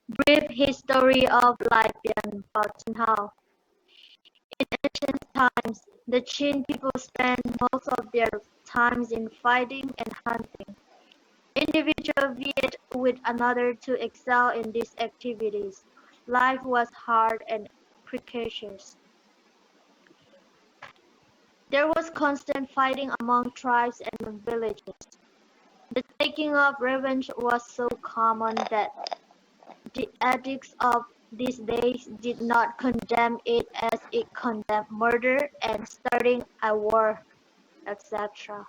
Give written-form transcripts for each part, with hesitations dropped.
brief history of LAIPIAN HAU. In ancient times, the CIN people spent most of their times in fighting and hunting. Individuals vied with another to excel in these activities. Life was hard and precarious. There was constant fighting among tribes and villages. The taking of revenge was so common that the edicts of these days did not condemn it as it condemned murder and starting a war, etc.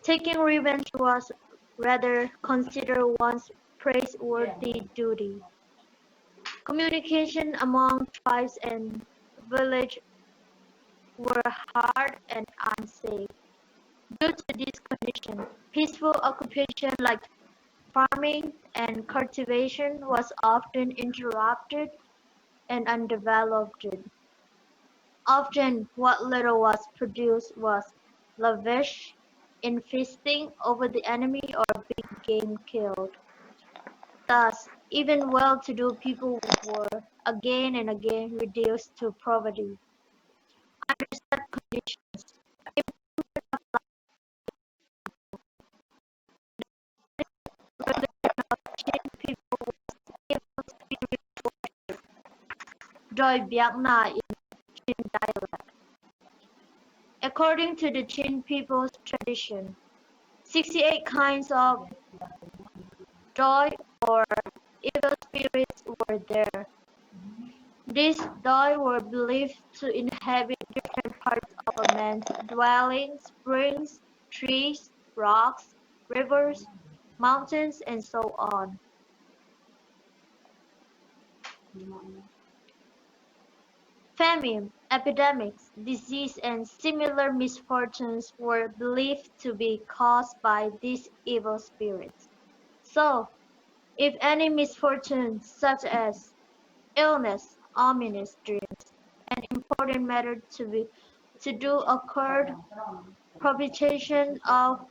Taking revenge was rather considered one's praiseworthy duty. Communication among tribes and villages were hard and unsafe. Due to this condition, peaceful occupation like farming and cultivation was often interrupted and undeveloped. Often what little was produced was lavished in feasting over the enemy or big game killed. Thus, even well-to-do people were again and again reduced to poverty. Under such conditions, improvement of life religion of Chin people was able to be restored. Doi Biak Na in Chin dialect. According to the Chin people's tradition, 68 kinds of doi or evil spirits were there. These doi were believed to inhabit different parts of a man's dwelling, springs, trees, rocks, rivers, mountains, and so on. Famine, epidemics, disease, and similar misfortunes were believed to be caused by these evil spirits. So, if any misfortune, such as illness, ominous dreams, an important matter to do occurred, propitiation of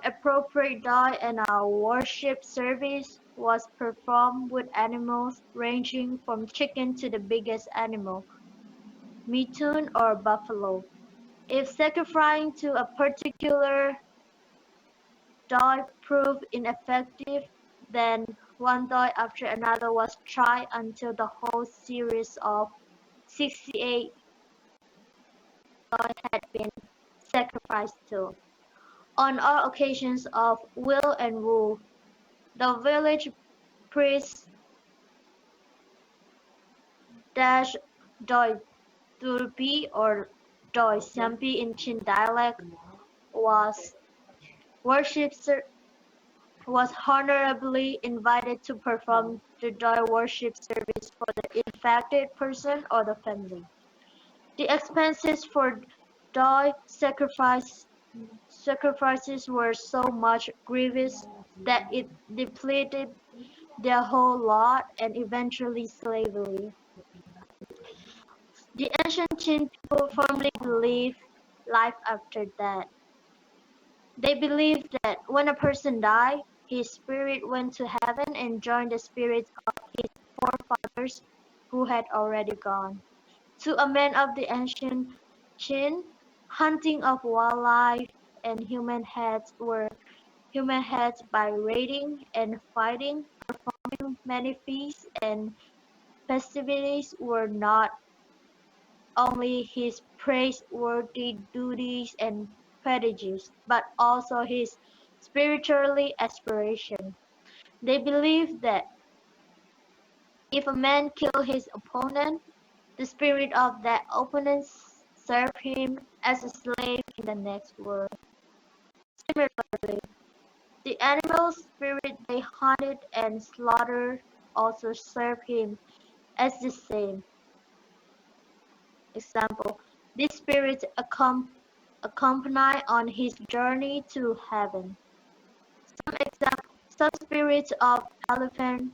appropriate dye and a worship service was performed with animals ranging from chicken to the biggest animal, mutton or buffalo. If sacrificing to a particular dye proved ineffective, then one dye after another was tried until the whole series of 68 dye had been sacrificed to. On all occasions of will and woe, the village priest dash doi turpi or doi sampi in Chin dialect was worshipped was honorably invited to perform the doi worship service for the infected person or the family. The expenses for doi sacrifices were so much grievous that it depleted their whole lot and eventually slavery. The ancient Chin people firmly believed life after death. They believed that when a person died, his spirit went to heaven and joined the spirits of his forefathers who had already gone. To a man of the ancient Chin, hunting of wildlife and human heads by raiding and fighting, performing many feasts and festivities were not only his praiseworthy duties and prodigies, but also his spiritually aspiration. They believed that if a man killed his opponent, the spirit of that opponent served him as a slave in the next world. Similarly, the animal spirit they hunted and slaughtered also served him as the same. Example, these spirits accompany on his journey to heaven. Some spirits of elephant,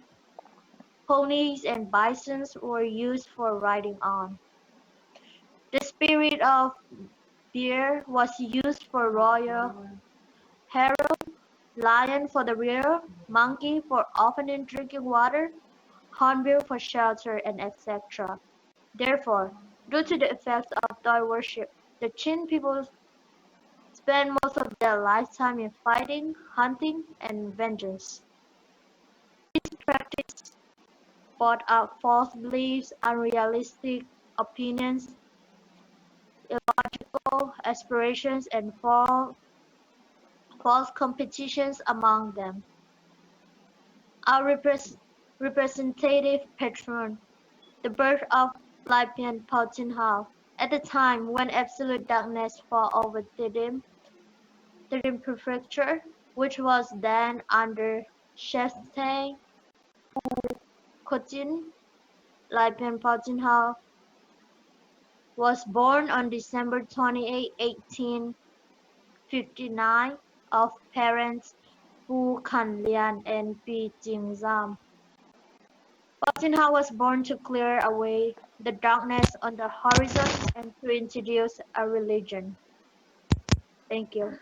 ponies, and bisons were used for riding on. The spirit of bear was used for royal Hero, lion for the rear, monkey for often in drinking water, hornbill for shelter, and etc. Therefore, due to the effects of dog worship, the Chin people spend most of their lifetime in fighting, hunting, and vengeance. This practice brought up false beliefs, unrealistic opinions, illogical aspirations, and false competitions among them. Our representative patron, the birth of LAIPIAN HAU, at the time when absolute darkness fell over Dimdim Prefecture, which was then under Chastain Cochin. LAIPIAN HAU was born on December 28, 1859, of parents Pu Kanlian and Pi Jingzam. Hao was born to clear away the darkness on the horizon and to introduce a religion. Thank you.